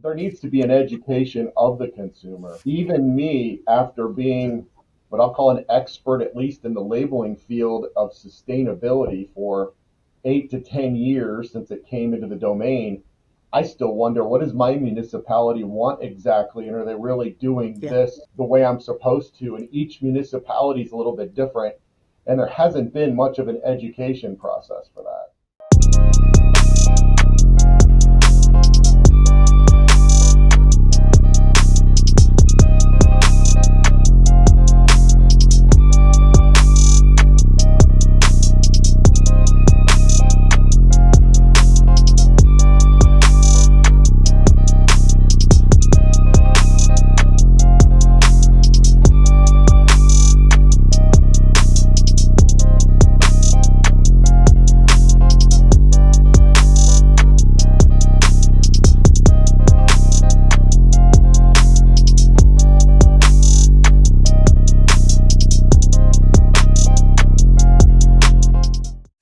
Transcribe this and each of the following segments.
there needs to be an education of the consumer. Even me, after being what I'll call an expert, at least in the labeling field of sustainability for 8 to 10 years since it came into the domain, I still wonder, what does my municipality want exactly? And are they really doing Yeah. this the way I'm supposed to? And each municipality is a little bit different. And there hasn't been much of an education process for that.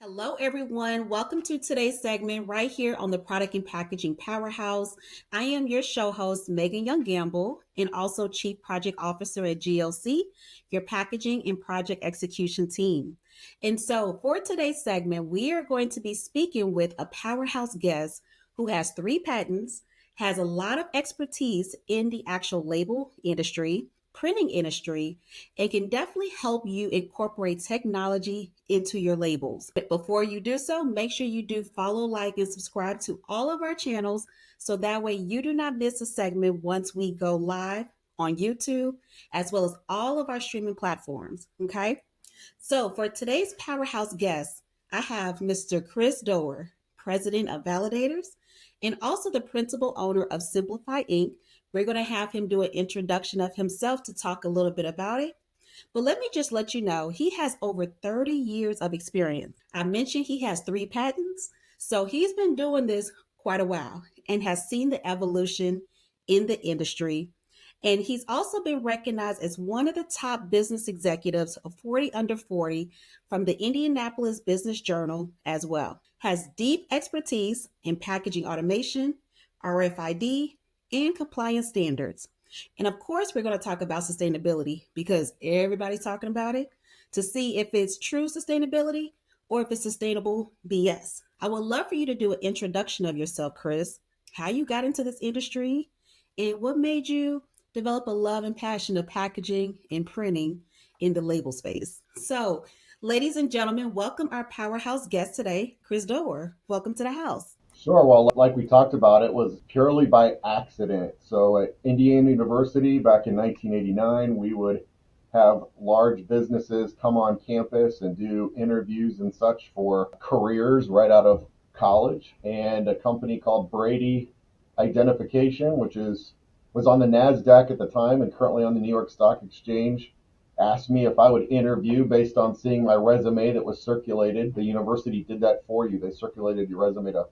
Hello, everyone. Welcome to today's segment right here on the Product and Packaging Powerhouse. I am your show host, Megan Young Gamble, and also Chief Project Officer at GLC, your packaging and project execution team. And so, for today's segment, we are going to be speaking with a powerhouse guest who has 3 patents, has a lot of expertise in the actual label industry, printing industry, and can definitely help you incorporate technology into your labels. But before you do so, make sure you do follow, like, and subscribe to all of our channels so that way you do not miss a segment once we go live on YouTube, as well as all of our streaming platforms. Okay. So for today's powerhouse guest, I have Mr. Chris Doerr, President of Validators, and also the principal owner of Simplify Inc. We're going to have him do an introduction of himself to talk a little bit about it. But let me just let you know, he has over 30 years of experience. I mentioned he has 3 patents. So he's been doing this quite a while and has seen the evolution in the industry. And he's also been recognized as one of the top business executives of 40 Under 40 from the Indianapolis Business Journal as well. Has deep expertise in packaging automation, RFID, and compliance standards. And of course, we're going to talk about sustainability because everybody's talking about it to see if it's true sustainability or if it's sustainable BS. I would love for you to do an introduction of yourself, Chris, how you got into this industry, and what made you develop a love and passion of packaging and printing in the label space. So, ladies and gentlemen, welcome our powerhouse guest today, Chris Doerr. Welcome to the house. Sure. Well, like we talked about, it was purely by accident. So at Indiana University back in 1989, we would have large businesses come on campus and do interviews and such for careers right out of college. And a company called Brady Identification, which was on the NASDAQ at the time and currently on the New York Stock Exchange, asked me if I would interview based on seeing my resume that was circulated. The university did that for you. They circulated your resume to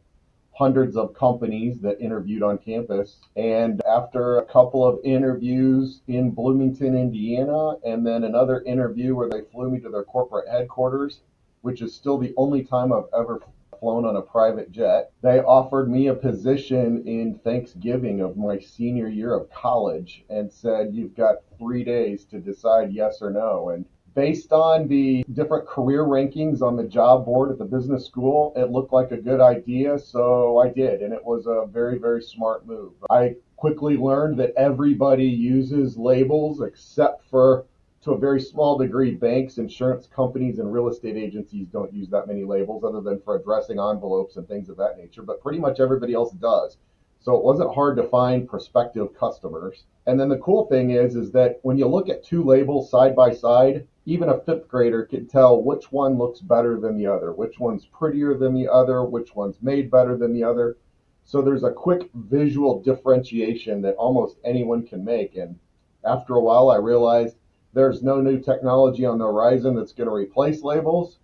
hundreds of companies that interviewed on campus. And after a couple of interviews in Bloomington, Indiana, and then another interview where they flew me to their corporate headquarters, which is still the only time I've ever flown on a private jet, they offered me a position in Thanksgiving of my senior year of college and said, you've got 3 days to decide yes or no. And based on the different career rankings on the job board at the business school, it looked like a good idea, so I did, and it was a very, very smart move. I quickly learned that everybody uses labels except for, to a very small degree, banks, insurance companies, and real estate agencies don't use that many labels other than for addressing envelopes and things of that nature, but pretty much everybody else does. So it wasn't hard to find prospective customers. And then the cool thing is that when you look at 2 labels side by side, even a 5th grader can tell which one looks better than the other, which one's prettier than the other, which one's made better than the other. So there's a quick visual differentiation that almost anyone can make. And after a while, I realized there's no new technology on the horizon that's going to replace labels.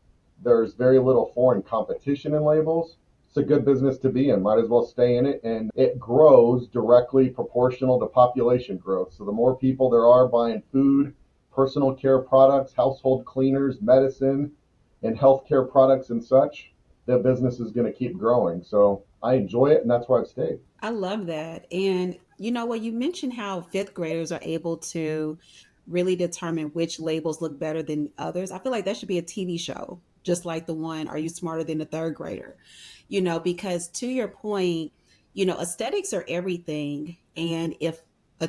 There's very little foreign competition in labels. It's a good business to be in. Might as well stay in it. And it grows directly proportional to population growth. So the more people there are buying food, personal care products, household cleaners, medicine, and healthcare products and such, the business is going to keep growing. So I enjoy it, and that's why I've stayed. I love that. And you know what? You mentioned how fifth graders are able to really determine which labels look better than others. I feel like that should be a TV show, just like the one, Are You Smarter Than the Third Grader? Because to your point, aesthetics are everything. And if a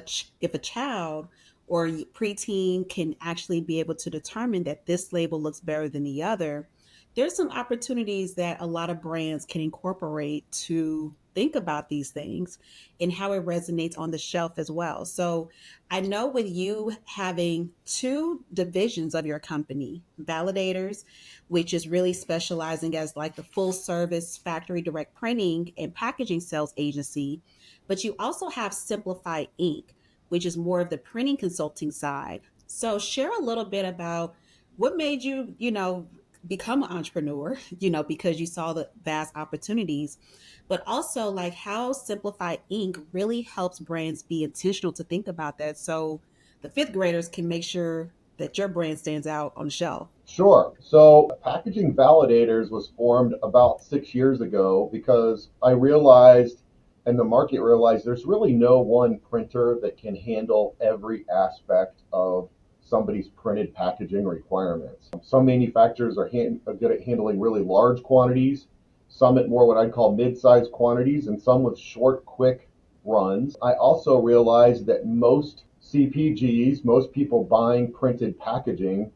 child or preteen can actually be able to determine that this label looks better than the other, there's some opportunities that a lot of brands can incorporate to think about these things and how it resonates on the shelf as well. So I know with you having two divisions of your company, validators, which is really specializing as like the full service factory direct printing and packaging sales agency, but you also have Simplify Inc., which is more of the printing consulting side. So share a little bit about what made you, become an entrepreneur, because you saw the vast opportunities, but also like how Simplify Inc. really helps brands be intentional to think about that. So the fifth graders can make sure that your brand stands out on the shelf. Sure. So Packaging Validators was formed about 6 years ago because I realized and the market realized there's really no one printer that can handle every aspect of somebody's printed packaging requirements. Some manufacturers are good at handling really large quantities, some at more what I'd call mid-sized quantities, and some with short, quick runs. I also realized that most CPGs, most people buying printed packaging,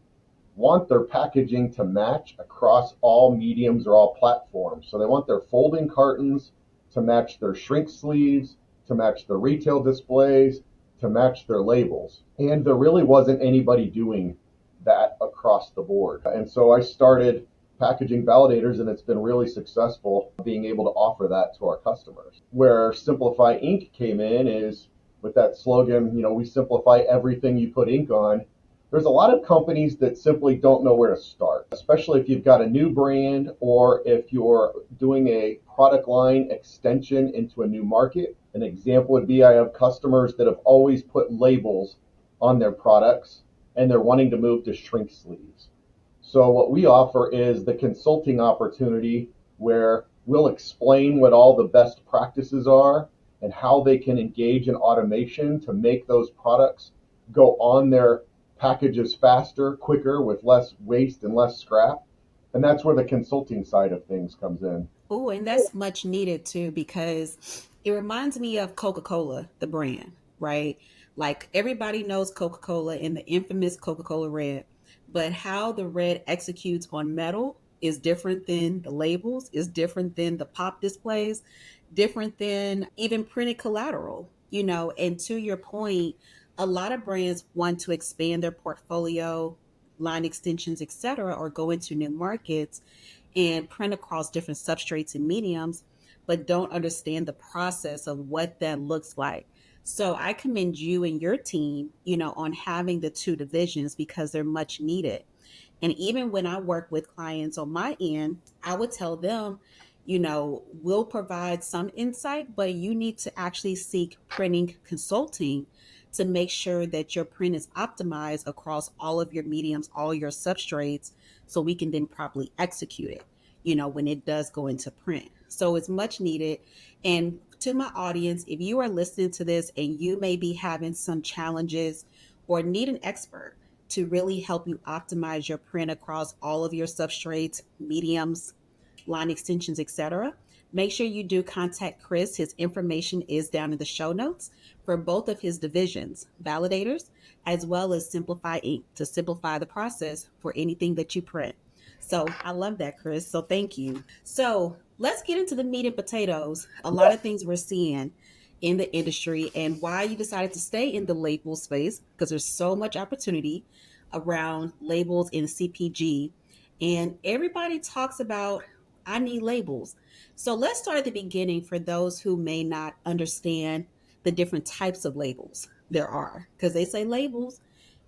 want their packaging to match across all mediums or all platforms. So they want their folding cartons to match their shrink sleeves, to match their retail displays, to match their labels. And there really wasn't anybody doing that across the board. And so I started Packaging Validators, and it's been really successful being able to offer that to our customers. Where Simplify Inc. came in is with that slogan, we simplify everything you put ink on. There's a lot of companies that simply don't know where to start, especially if you've got a new brand or if you're doing a product line extension into a new market. An example would be I have customers that have always put labels on their products and they're wanting to move to shrink sleeves. So what we offer is the consulting opportunity where we'll explain what all the best practices are and how they can engage in automation to make those products go on their packages faster, quicker, with less waste and less scrap. And that's where the consulting side of things comes in. Oh, and that's much needed too, because it reminds me of Coca-Cola, the brand, right? Like everybody knows Coca-Cola and the infamous Coca-Cola Red, but how the red executes on metal is different than the labels, is different than the pop displays, different than even printed collateral, and to your point, a lot of brands want to expand their portfolio, line extensions, etc., or go into new markets and print across different substrates and mediums, but don't understand the process of what that looks like. So I commend you and your team, on having the two divisions because they're much needed. And even when I work with clients on my end, I would tell them, we'll provide some insight, but you need to actually seek printing consulting to make sure that your print is optimized across all of your mediums, all your substrates, so we can then properly execute it, when it does go into print. So it's much needed. And to my audience, if you are listening to this and you may be having some challenges or need an expert to really help you optimize your print across all of your substrates, mediums, line extensions, etc., make sure you do contact Chris. His information is down in the show notes for both of his divisions, Validators, as well as Simplify Inc., to simplify the process for anything that you print. So I love that, Chris. So thank you. So let's get into the meat and potatoes. A lot of things we're seeing in the industry and why you decided to stay in the label space, because there's so much opportunity around labels in CPG. And everybody talks about, I need labels. So let's start at the beginning for those who may not understand the different types of labels there are, because they say labels,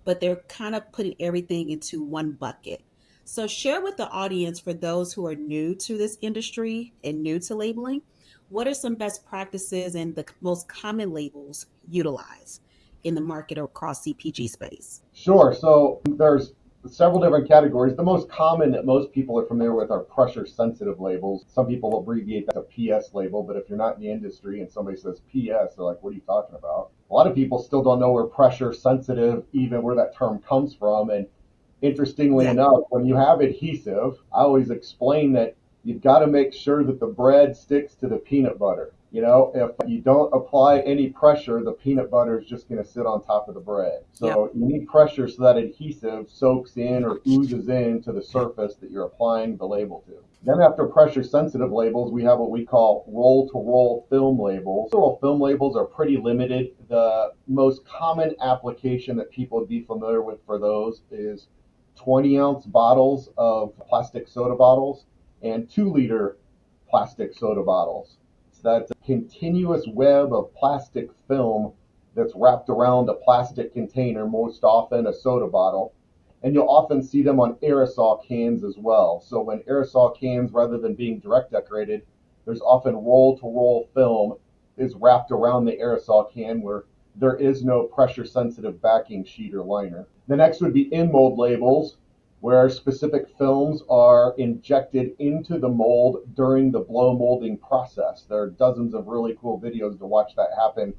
but they're kind of putting everything into one bucket. So share with the audience, for those who are new to this industry and new to labeling, what are some best practices and the most common labels utilized in the market or across CPG space? Sure. So there's several different categories. The most common that most people are familiar with are pressure sensitive labels. Some people abbreviate that to PS label, but if you're not in the industry and somebody says PS, they're like, what are you talking about? A lot of people still don't know where pressure sensitive, even where that term comes from. And interestingly Yeah. enough, when you have adhesive, I always explain that you've got to make sure that the bread sticks to the peanut butter. If you don't apply any pressure, the peanut butter is just going to sit on top of the bread. Yep. So you need pressure so that adhesive soaks in or oozes into the surface that you're applying the label to. Then after pressure sensitive labels, we have what we call roll to roll film labels. Roll film labels are pretty limited. The most common application that people would be familiar with for those is 20-ounce bottles of plastic soda bottles and 2-liter plastic soda bottles. So that's a continuous web of plastic film that's wrapped around a plastic container, most often a soda bottle. And you'll often see them on aerosol cans as well. So when aerosol cans, rather than being direct decorated, there's often roll-to-roll film is wrapped around the aerosol can where there is no pressure-sensitive backing sheet or liner. The next would be in-mold labels, where specific films are injected into the mold during the blow molding process. There are dozens of really cool videos to watch that happen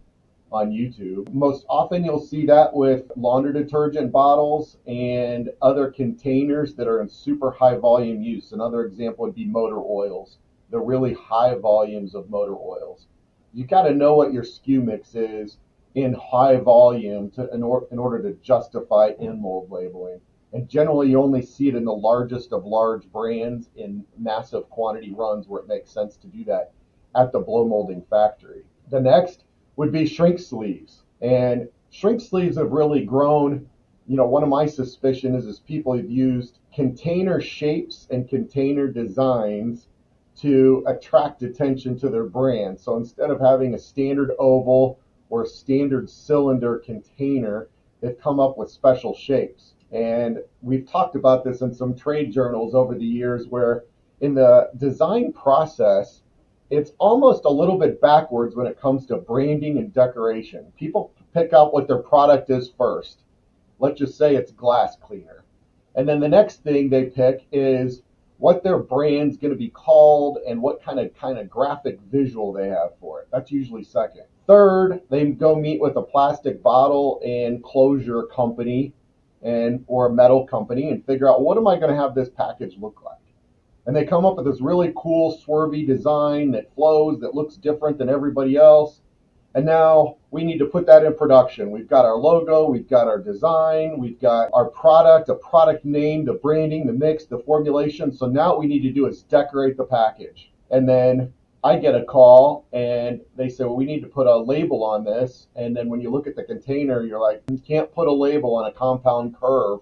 on YouTube. Most often you'll see that with laundry detergent bottles and other containers that are in super high volume use. Another example would be motor oils, the really high volumes of motor oils. You got to know what your SKU mix is in high volume in order to justify in-mold labeling. And generally you only see it in the largest of large brands in massive quantity runs where it makes sense to do that at the blow molding factory. The next would be shrink sleeves. And shrink sleeves have really grown. One of my suspicions is people have used container shapes and container designs to attract attention to their brand. So instead of having a standard oval or a standard cylinder container, they've come up with special shapes. And we've talked about this in some trade journals over the years where in the design process, it's almost a little bit backwards when it comes to branding and decoration. People pick out what their product is first. Let's just say it's glass cleaner. And then the next thing they pick is what their brand's going to be called and what kind of graphic visual they have for it. That's usually second. Third, they go meet with a plastic bottle and closure company or a metal company and figure out, what am I going to have this package look like? And they come up with this really cool swervy design that flows, that looks different than everybody else. And now we need to put that in production. We've got our logo, we've got our design, we've got our product, a product name, the branding, the mix, the formulation. So now what we need to do is decorate the package. And then I get a call and they say, well, we need to put a label on this. And then when you look at the container, you're like, you can't put a label on a compound curve.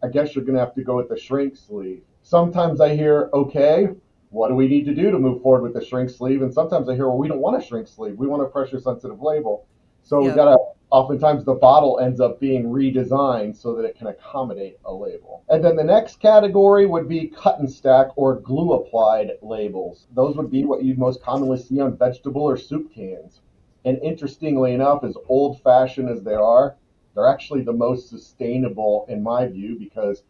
I guess you're going to have to go with the shrink sleeve. Sometimes I hear, okay, what do we need to do to move forward with the shrink sleeve? And sometimes I hear, well, we don't want a shrink sleeve. We want a pressure sensitive label. So Yep. we've got to, oftentimes the bottle ends up being redesigned so that it can accommodate a label. And then the next category would be cut and stack or glue applied labels. Those would be what you most commonly see on vegetable or soup cans. And interestingly enough, as old fashioned as they are, they're actually the most sustainable in my view, because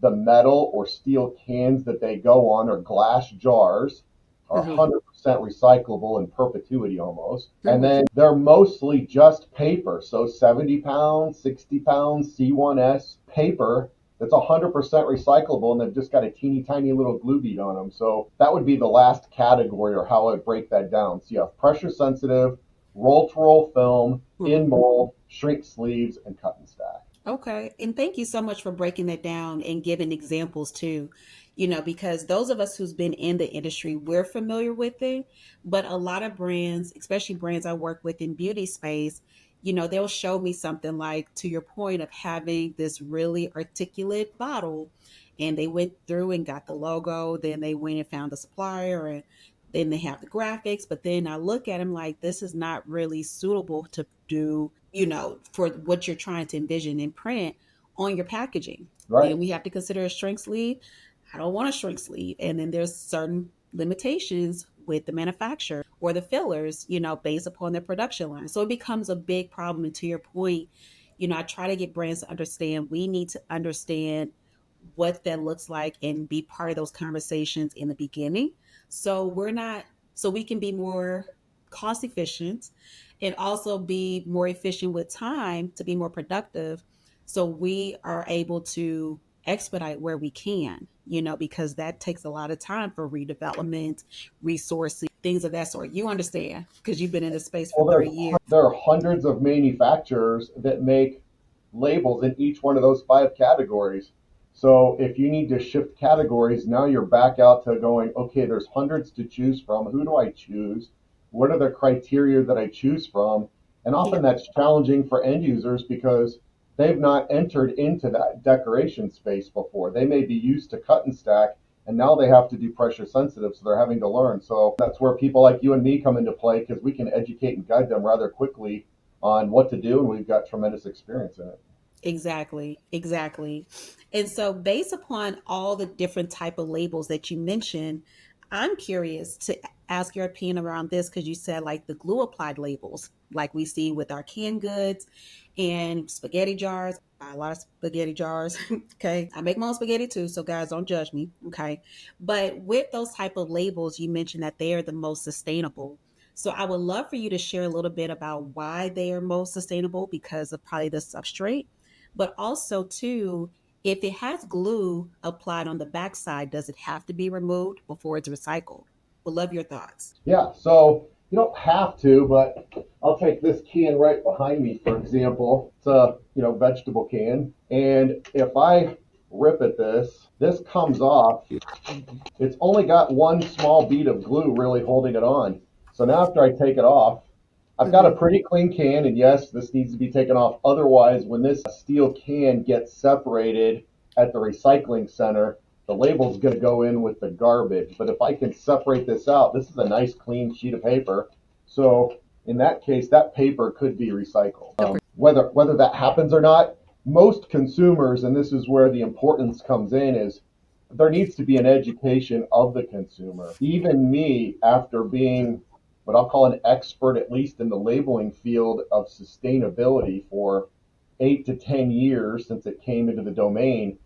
the metal or steel cans that they go on, or glass jars, are 100% recyclable in perpetuity almost. And then they're mostly just paper. So 70 pounds, 60 pounds C1S paper that's 100% recyclable, and they've just got a teeny tiny little glue bead on them. So that would be the last category, or how I would break that down. So you have pressure sensitive, roll to roll film, in mold, shrink sleeves, and cut and stack. Okay. And thank you so much for breaking that down and giving examples too, because those of us who's been in the industry, we're familiar with it, but a lot of brands, especially brands I work with in beauty space, they'll show me something like, to your point of having this really articulate bottle, and they went through and got the logo, then they went and found the supplier, and then they have the graphics, but then I look at them like, this is not really suitable to do, for what you're trying to envision and print on your packaging. Right. Then we have to consider a shrink sleeve. I don't want a shrink sleeve. And then there's certain limitations with the manufacturer or the fillers, based upon their production line. So it becomes a big problem. And to your point, I try to get brands to understand, we need to understand what that looks like and be part of those conversations in the beginning. So so we can be more cost efficient and also be more efficient with time to be more productive. So we are able to expedite where we can, because that takes a lot of time for redevelopment, resources, things of that sort. You understand because you've been in this space for Well, 30 years. there are hundreds of manufacturers that make labels in each one of those five categories. So if you need to shift categories, now you're back out to going, okay, there's hundreds to choose from. Who do I choose? What are the criteria that I choose from? And Yeah, often that's challenging for end users because they've not entered into that decoration space before. They may be used to cut and stack, and now they have to do pressure sensitive, so they're having to learn. So that's where people like you and me come into play because we can educate and guide them rather quickly on what to do, and we've got tremendous experience in it. exactly, exactly. And so based upon all the different type of labels that you mentioned, I'm curious to ask your opinion around this because you said like the glue applied labels, like we see with our canned goods and spaghetti jars. I buy a lot of spaghetti jars. Okay. I make my own spaghetti too, so guys don't judge me. Okay. But with those type of labels, you mentioned that they are the most sustainable. So I would love for you to share a little bit about why they are most sustainable because of probably the substrate, but also too, if it has glue applied on the backside, does it have to be removed before it's recycled? Would love your thoughts. Yeah, so you don't have to, but I'll take this can right behind me, for example. It's a vegetable can, and if I rip at this comes off. It's only got one small bead of glue really holding it on. So now after I take it off, I've got a Mm-hmm. pretty clean can, and yes, this needs to be taken off. Otherwise, when this steel can gets separated at the recycling center, the label's going to go in with the garbage. But if I can separate this out, this is a nice clean sheet of paper. So in that case, that paper could be recycled. Okay. Whether that happens or not, most consumers, and this is where the importance comes in, is there needs to be an education of the consumer. Even me, after being what I'll call an expert, at least in the labeling field of sustainability for 8 to 10 years since it came into the domain,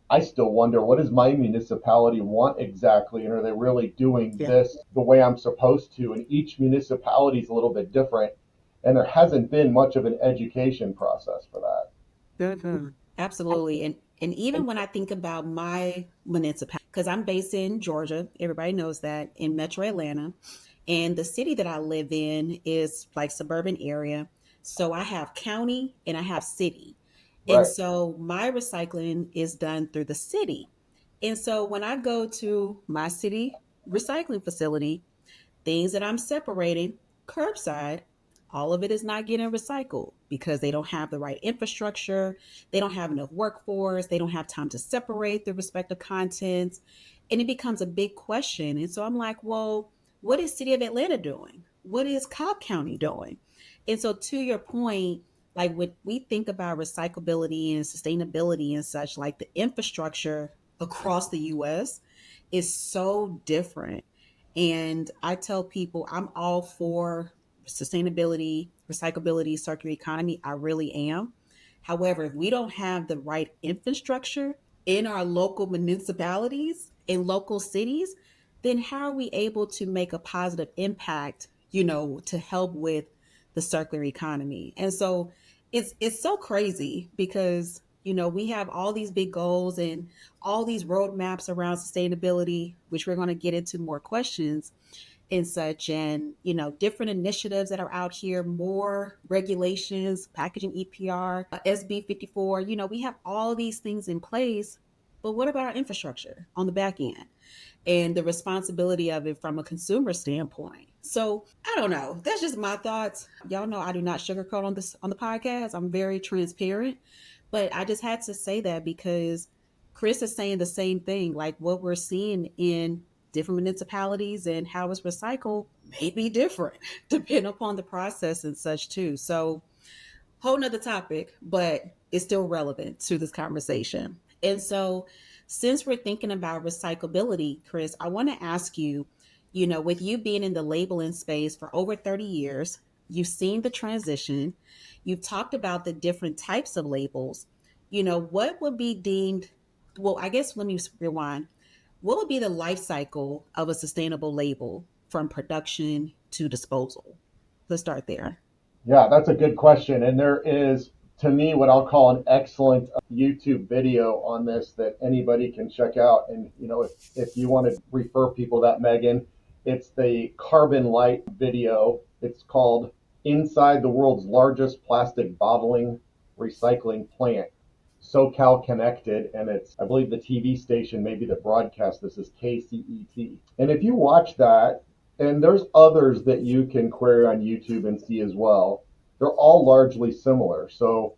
I still wonder what does my municipality want exactly, and are they really doing Yeah. this the way I'm supposed to? And each municipality is a little bit different, and there hasn't been much of an education process for that. Mm-hmm. Absolutely. And even when I think about my municipality, because I'm based in Georgia, everybody knows that in Metro Atlanta, and the city that I live in is like suburban area. So I have county and I have city. And Right. so my recycling is done through the city. And so when I go to my city recycling facility, things that I'm separating curbside, all of it is not getting recycled because they don't have the right infrastructure, they don't have enough workforce, they don't have time to separate the respective contents, and it becomes a big question. And so I'm like, well, what is City of Atlanta doing? What is Cobb County doing? And so to your point, like when we think about recyclability and sustainability and such, like the infrastructure across the US is so different. And I tell people I'm all for sustainability, recyclability, circular economy. I really am. However, if we don't have the right infrastructure in our local municipalities, in local cities, then how are we able to make a positive impact, to help with the circular economy? And so it's so crazy because we have all these big goals and all these roadmaps around sustainability, which we're going to get into more questions and such, and different initiatives that are out here, more regulations, packaging EPR, SB 54. We have all these things in place, but what about our infrastructure on the back end and the responsibility of it from a consumer standpoint? So I don't know. That's just my thoughts. Y'all know I do not sugarcoat on the podcast. I'm very transparent, but I just had to say that because Chris is saying the same thing. Like what we're seeing in different municipalities and how it's recycled may be different depending upon the process and such too. So whole nother topic, but it's still relevant to this conversation. And so since we're thinking about recyclability, Chris, I want to ask you, with you being in the labeling space for over 30 years, you've seen the transition, you've talked about the different types of labels, what would be deemed Well, I guess let me rewind. What would be the life cycle of a sustainable label from production to disposal? Let's start there. Yeah, that's a good question. And there is, to me, what I'll call an excellent YouTube video on this that anybody can check out. And, if you want to refer people to that, Megan, it's the Carbon Light video. It's called Inside the World's Largest Plastic Bottling Recycling Plant, SoCal Connected. And it's, I believe the TV station maybe that broadcast this is KCET. And if you watch that, and there's others that you can query on YouTube and see as well. They're all largely similar. So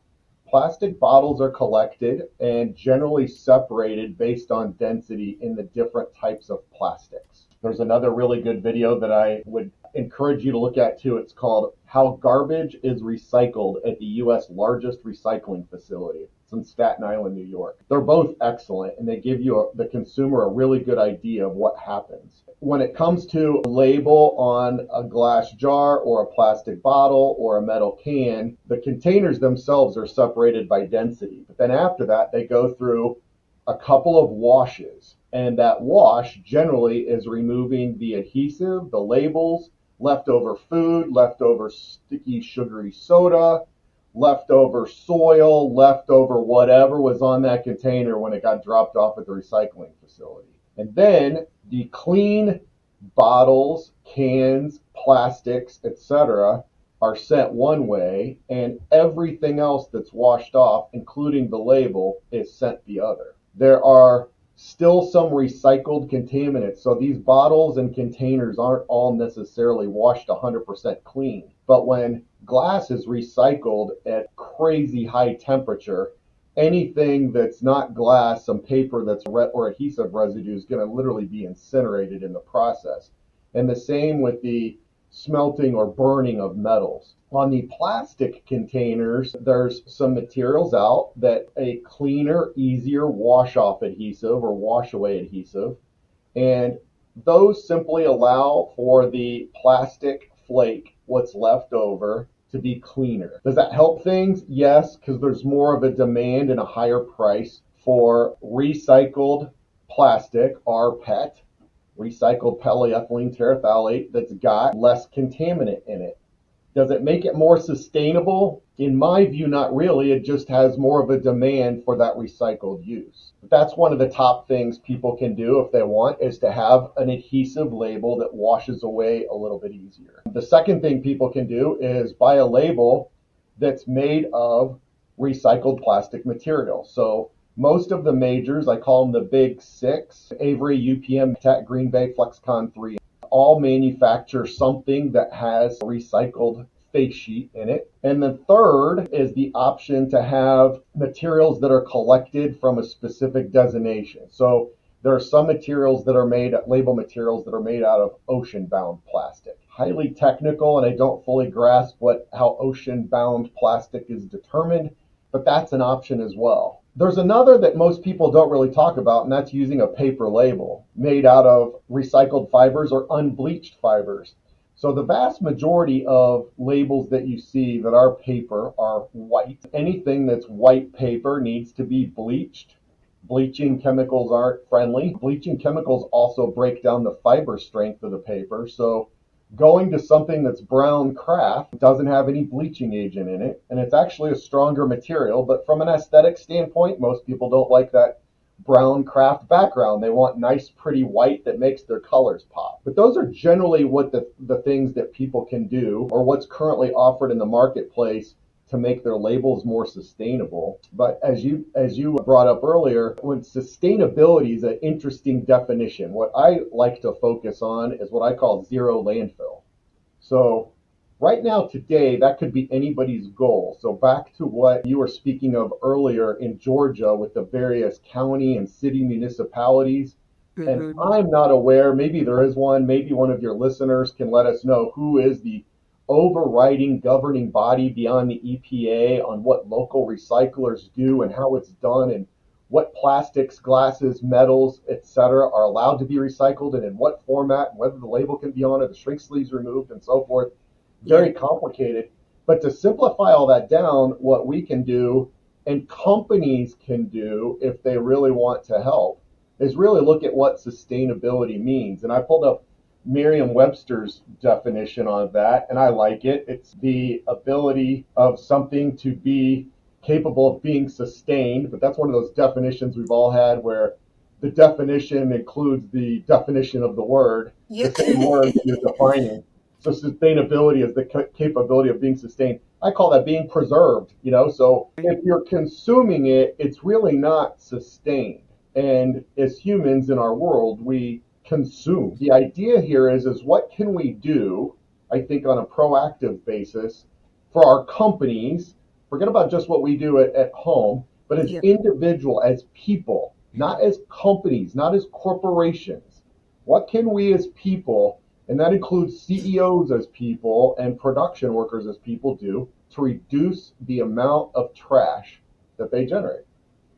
plastic bottles are collected and generally separated based on density in the different types of plastics. There's another really good video that I would encourage you to look at too. It's called How Garbage is Recycled at the U.S. Largest Recycling Facility. It's in Staten Island, New York. They're both excellent, and they give you, the consumer, a really good idea of what happens. When it comes to a label on a glass jar or a plastic bottle or a metal can, the containers themselves are separated by density. But then after that, they go through a couple of washes. And that wash generally is removing the adhesive, the labels, leftover food, leftover sticky, sugary soda, leftover soil, leftover whatever was on that container when it got dropped off at the recycling facility. And then the clean bottles, cans, plastics, etc., are sent one way, and everything else that's washed off, including the label, is sent the other. There are still some recycled contaminants. So these bottles and containers aren't all necessarily washed 100% clean. But when glass is recycled at crazy high temperature, anything that's not glass, some paper that's or adhesive residue is going to literally be incinerated in the process. And the same with the smelting or burning of metals. On the plastic containers, there's some materials out that a cleaner, easier wash-off adhesive or wash-away adhesive, and those simply allow for the plastic flake, what's left over, to be cleaner. Does that help things? Yes, because there's more of a demand and a higher price for recycled plastic, rPET, recycled polyethylene terephthalate, that's got less contaminant in it. Does it make it more sustainable? In my view, not really. It just has more of a demand for that recycled use. But that's one of the top things people can do if they want, is to have an adhesive label that washes away a little bit easier. The second thing people can do is buy a label that's made of recycled plastic material. So most of the majors, I call them the big six, Avery, UPM, Tech, Green Bay, Flexcon 3, all manufacture something that has a recycled face sheet in it. And the third is the option to have materials that are collected from a specific designation. So there are some materials that are made, label materials that are made out of ocean-bound plastic. Highly technical, and I don't fully grasp how ocean-bound plastic is determined, but that's an option as well. There's another that most people don't really talk about, and that's using a paper label made out of recycled fibers or unbleached fibers. So the vast majority of labels that you see that are paper are white. Anything that's white paper needs to be bleached. Bleaching chemicals aren't friendly. Bleaching chemicals also break down the fiber strength of the paper. So going to something that's brown craft doesn't have any bleaching agent in it, and it's actually a stronger material, but from an aesthetic standpoint, most people don't like that brown craft background. They want nice, pretty white that makes their colors pop. But those are generally what the things that people can do, or what's currently offered in the marketplace to make their labels more sustainable. But as you brought up earlier, when sustainability is an interesting definition, what I like to focus on is what I call zero landfill. So right now, today, that could be anybody's goal. So back to what you were speaking of earlier in Georgia with the various county and city municipalities. Mm-hmm. And I'm not aware, maybe there is one, maybe one of your listeners can let us know who is the overriding governing body beyond the EPA on what local recyclers do and how it's done, and what plastics, glasses, metals, etc. are allowed to be recycled and in what format, and whether the label can be on it, the shrink sleeves removed, and so forth. Very complicated. But to simplify all that down, what we can do and companies can do if they really want to help is really look at what sustainability means. And I pulled up Merriam-Webster's definition on that, and I like it. It's the ability of something to be capable of being sustained, but that's one of those definitions we've all had where the definition includes the definition of the word, the same word that you're defining. So sustainability is the capability of being sustained. I call that being preserved, so if you're consuming it, it's really not sustained. And as humans in our world, we consume. The idea here is what can we do, I think, on a proactive basis for our companies, forget about just what we do at home, but as individual, as people, not as companies, not as corporations. What can we as people, and that includes CEOs as people and production workers as people, do to reduce the amount of trash that they generate?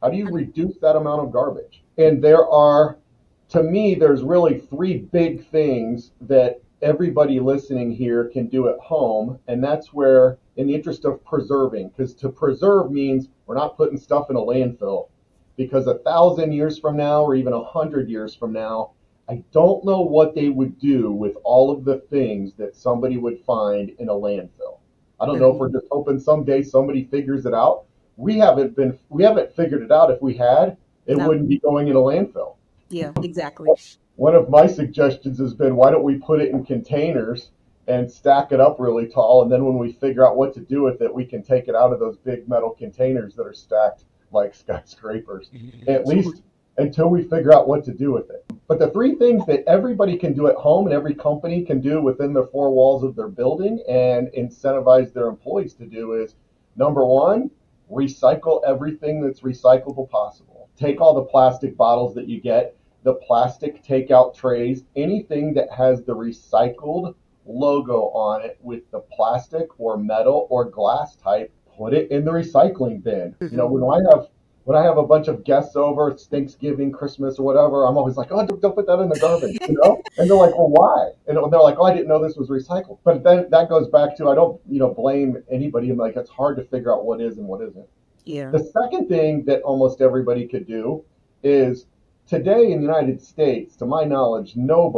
How do you reduce that amount of garbage? And to me, there's really three big things that everybody listening here can do at home. And that's where, in the interest of preserving, because to preserve means we're not putting stuff in a landfill. Because 1,000 years from now, or even 100 years from now, I don't know what they would do with all of the things that somebody would find in a landfill. I don't know if we're just hoping someday somebody figures it out. We haven't figured it out. If we had, it wouldn't be going in a landfill. Yeah, exactly. One of my suggestions has been, why don't we put it in containers and stack it up really tall, and then when we figure out what to do with it, we can take it out of those big metal containers that are stacked like skyscrapers, at least until we figure out what to do with it. But the three things that everybody can do at home and every company can do within the four walls of their building and incentivize their employees to do is, number one, recycle everything that's recyclable possible. Take all the plastic bottles that you get, the plastic takeout trays, anything that has the recycled logo on it with the plastic or metal or glass type, put it in the recycling bin. When I have a bunch of guests over, it's Thanksgiving, Christmas, or whatever, I'm always like, oh, don't put that in the garbage, And they're like, well, why? And they're like, oh, I didn't know this was recycled. But then that goes back to, I don't, blame anybody. I'm like, it's hard to figure out what is and what isn't. Yeah. The second thing that almost everybody could do is, today in the United States, to my knowledge, no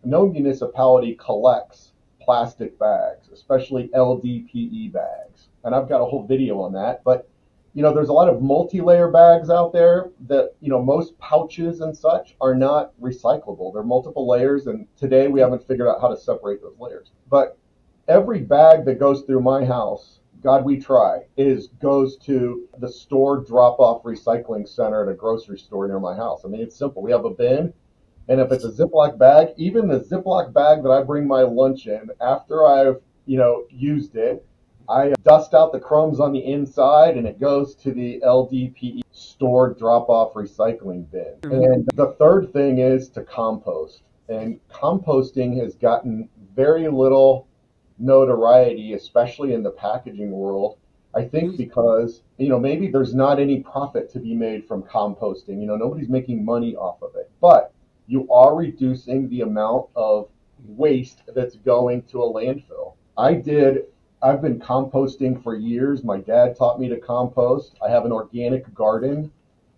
municipality collects plastic bags, especially LDPE bags. And I've got a whole video on that. But, there's a lot of multi-layer bags out there that, most pouches and such are not recyclable. They're multiple layers. And today we haven't figured out how to separate those layers. But every bag that goes through my house, God, we try, goes to the store drop-off recycling center at a grocery store near my house. I mean, it's simple. We have a bin, and if it's a Ziploc bag, even the Ziploc bag that I bring my lunch in, after I've, used it, I dust out the crumbs on the inside, and it goes to the LDPE store drop-off recycling bin. And the third thing is to compost. And composting has gotten very little notoriety, especially in the packaging world. I think because, maybe there's not any profit to be made from composting. Nobody's making money off of it. But you are reducing the amount of waste that's going to a landfill. I've been composting for years. My dad taught me to compost. I have an organic garden,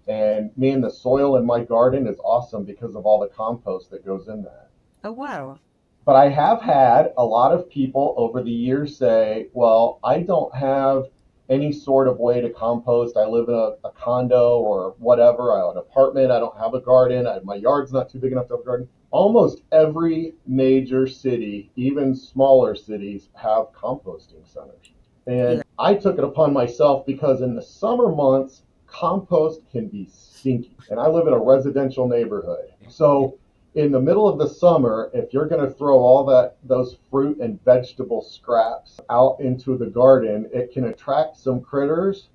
and man, the soil in my garden is awesome because of all the compost that goes in that. Oh, wow. But I have had a lot of people over the years say, well, I don't have any sort of way to compost. I live in a condo or whatever. I have an apartment. I don't have a garden. My yard's not too big enough to have a garden. Almost every major city, even smaller cities, have composting centers. And I took it upon myself because in the summer months, compost can be stinky. And I live in a residential neighborhood. So in the middle of the summer, if you're going to throw all those fruit and vegetable scraps out into the garden, it can attract some critters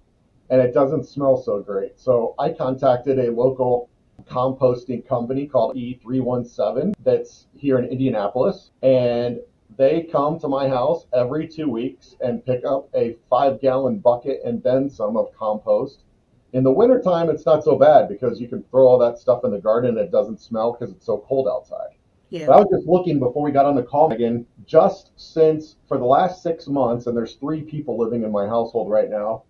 and it doesn't smell so great. So I contacted a local composting company called E317 that's here in Indianapolis, and they come to my house every 2 weeks and pick up a 5-gallon bucket and then some of compost. In the wintertime, it's not so bad because you can throw all that stuff in the garden and it doesn't smell because it's so cold outside. Yeah. But I was just looking before we got on the call, Megan, just since for the last 6 months, and there's 3 people living in my household right now,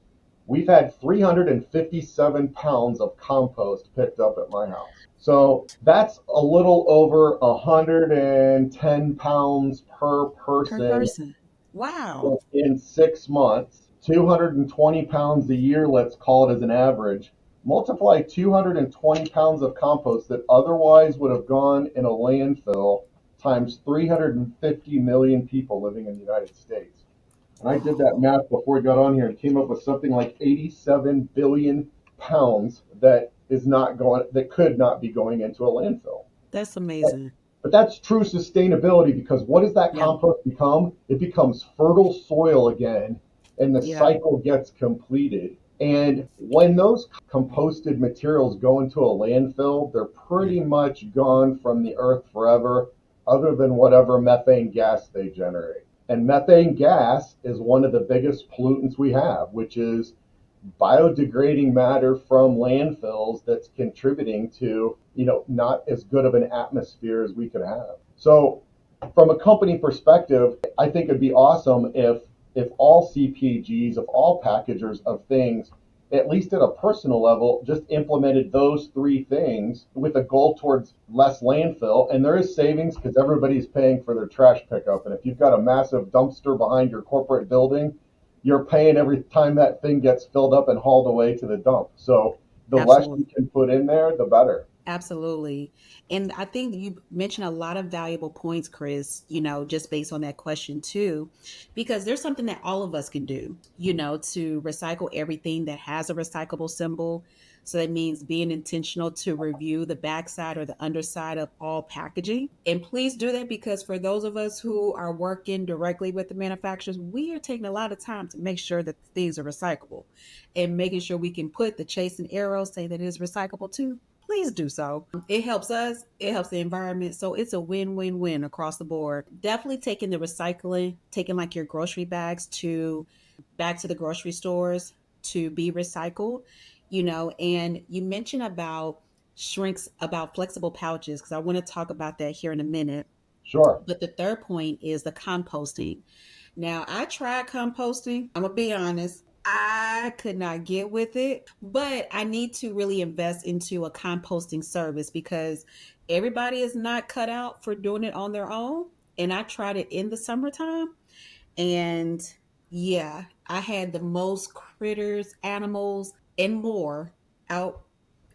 we've had 357 pounds of compost picked up at my house. So that's a little over 110 pounds per Per person person. Wow. in 6 months. 220 pounds a year, let's call it as an average. Multiply 220 pounds of compost that otherwise would have gone in a landfill times 350 million people living in the United States. And I did that math before we got on here and came up with something like 87 billion pounds that could not be going into a landfill. That's amazing. But that's true sustainability, because what does that Yeah. compost become? It becomes fertile soil again, and the Yeah. cycle gets completed. And when those composted materials go into a landfill, they're pretty much gone from the earth forever, other than whatever methane gas they generate. And methane gas is one of the biggest pollutants we have, which is biodegrading matter from landfills that's contributing to, not as good of an atmosphere as we could have. So from a company perspective, I think it'd be awesome if all CPGs, of all packagers of things, at least at a personal level, just implemented those three things with a goal towards less landfill. And there is savings because everybody's paying for their trash pickup. And if you've got a massive dumpster behind your corporate building, you're paying every time that thing gets filled up and hauled away to the dump. So the less you Absolutely. can put in there, the better. Absolutely. And I think you mentioned a lot of valuable points, Chris, just based on that question too, because there's something that all of us can do, to recycle everything that has a recyclable symbol. So that means being intentional to review the backside or the underside of all packaging. And please do that, because for those of us who are working directly with the manufacturers, we are taking a lot of time to make sure that things are recyclable and making sure we can put the chase and arrow, say that it is recyclable too. Please do so. It helps us, it helps the environment. So it's a win win win across the board. Definitely taking the recycling, taking like your grocery bags to back to the grocery stores to be recycled, and you mentioned about shrinks, about flexible pouches, because I want to talk about that here in a minute. Sure. But the third point is the composting. Now, I tried composting. I'm going to be honest. I could not get with it, but I need to really invest into a composting service because everybody is not cut out for doing it on their own. And I tried it in the summertime, and yeah, I had the most critters, animals, and more out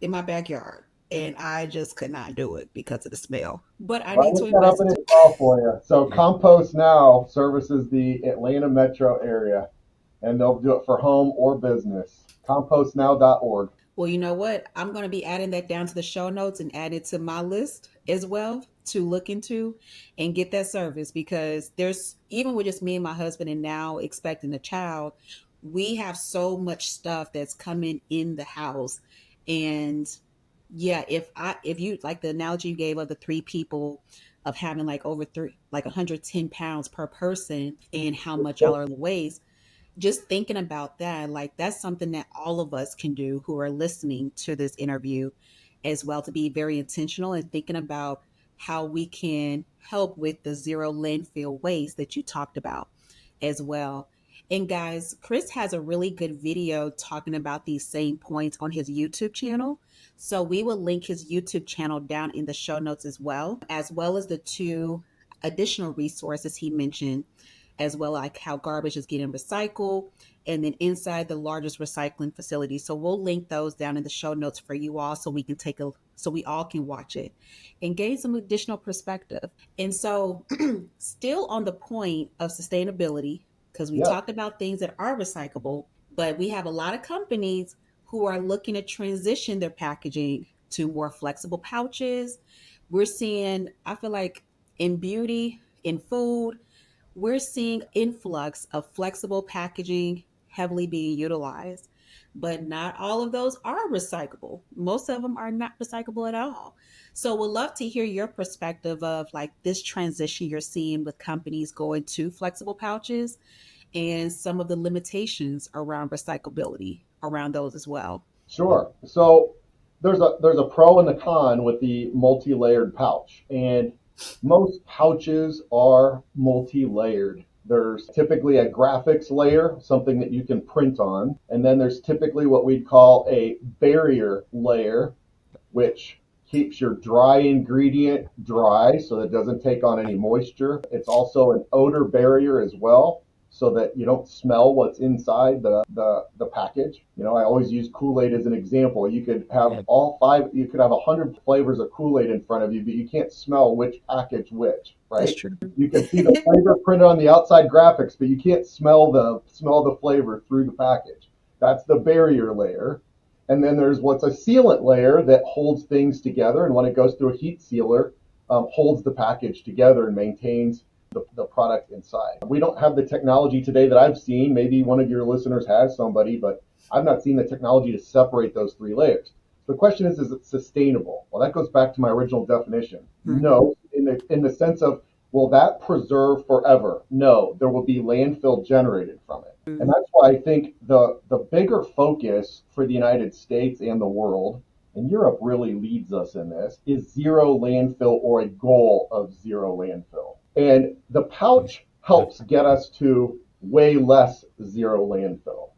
in my backyard. And I just could not do it because of the smell. But I Well, need I to looked that up invest and into. install for you. So Compost Now services the Atlanta metro area, and they'll do it for home or business. Compostnow.org. Well, you know what? I'm going to be adding that down to the show notes and add it to my list as well to look into and get that service, because there's, even with just me and my husband and now expecting a child, we have so much stuff that's coming in the house. And yeah, if you like the analogy you gave of the three people of having like over three, like 110 pounds per person, and how much y'all are waste, just thinking about that, like that's something that all of us can do who are listening to this interview as well, to be very intentional and thinking about how we can help with the zero landfill waste that you talked about as well. And guys, Chris has a really good video talking about these same points on his YouTube channel. So we will link his YouTube channel down in the show notes as well as the two additional resources he mentioned, as well like how garbage is getting recycled, and then inside the largest recycling facility. So we'll link those down in the show notes for you all, so we can so we all can watch it and gain some additional perspective. And so still on the point of sustainability, because we Yes. talked about things that are recyclable, but we have a lot of companies who are looking to transition their packaging to more flexible pouches. We're seeing, I feel like in beauty, in food, we're seeing influx of flexible packaging heavily being utilized, but not all of those are recyclable. Most of them are not recyclable at all. So we'd love to hear your perspective of like this transition you're seeing with companies going to flexible pouches, and some of the limitations around recyclability around those as well. Sure. So there's a pro and a con with the multi-layered pouch, and most pouches are multi-layered. There's typically a graphics layer, something that you can print on. And then there's typically what we'd call a barrier layer, which keeps your dry ingredient dry so that it doesn't take on any moisture. It's also an odor barrier as well, so that you don't smell what's inside the package. You know, I always use Kool-Aid as an example. You could have you could have 100 flavors of Kool-Aid in front of you, but you can't smell which package which, right? That's true. You can see the flavor printed on the outside graphics, but you can't smell the flavor through the package. That's the barrier layer. And then there's what's a sealant layer that holds things together, and when it goes through a heat sealer, holds the package together and maintains the product inside. We don't have the technology today that I've seen. Maybe one of your listeners has somebody, but I've not seen the technology to separate those three layers. The question is it sustainable? Well, that goes back to my original definition. Mm-hmm. No, in the sense of, will that preserve forever? No, there will be landfill generated from it. Mm-hmm. And that's why I think the bigger focus for the United States and the world, and Europe really leads us in this, is zero landfill, or a goal of zero landfill. And the pouch helps get us to way less zero landfill.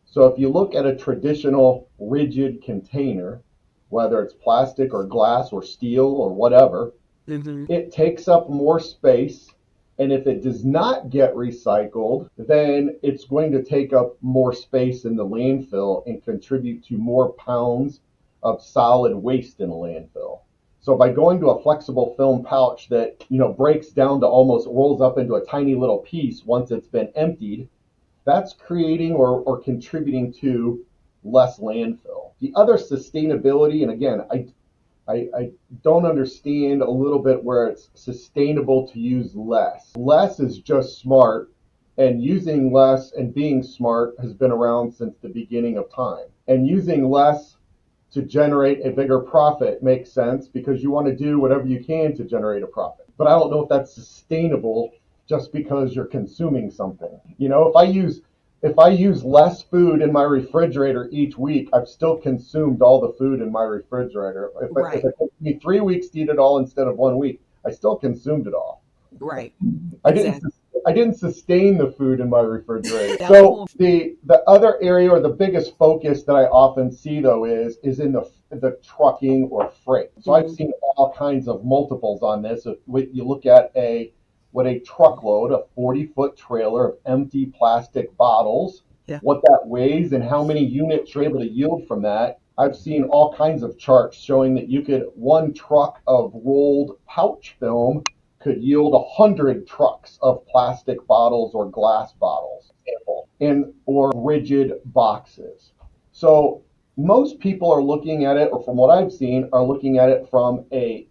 So if you look at a traditional rigid container, whether it's plastic or glass or steel or whatever, mm-hmm. It takes up more space. And if it does not get recycled, then it's going to take up more space in the landfill and contribute to more pounds of solid waste in the landfill. So by going to a flexible film pouch that, breaks down to almost rolls up into a tiny little piece once it's been emptied, that's creating or contributing to less landfill. The other sustainability, and again, I don't understand a little bit where it's sustainable to use less. Less is just smart, and using less and being smart has been around since the beginning of time. And using less to generate a bigger profit makes sense because you want to do whatever you can to generate a profit. But I don't know if that's sustainable just because you're consuming something. If I use less food in my refrigerator each week, I've still consumed all the food in my refrigerator. If it took me 3 weeks to eat it all instead of 1 week, I still consumed it all. Right. I didn't sustain the food in my refrigerator. So the other area, or the biggest focus that I often see though is in the trucking or freight. So I've seen all kinds of multiples on this. If you look at a truckload, a 40-foot trailer of empty plastic bottles, what that weighs and how many units you're able to yield from that. I've seen all kinds of charts showing that one truck of rolled pouch film could yield 100 trucks of plastic bottles or glass bottles, or rigid boxes. So most people are looking at it, or from what I've seen, are looking at it from a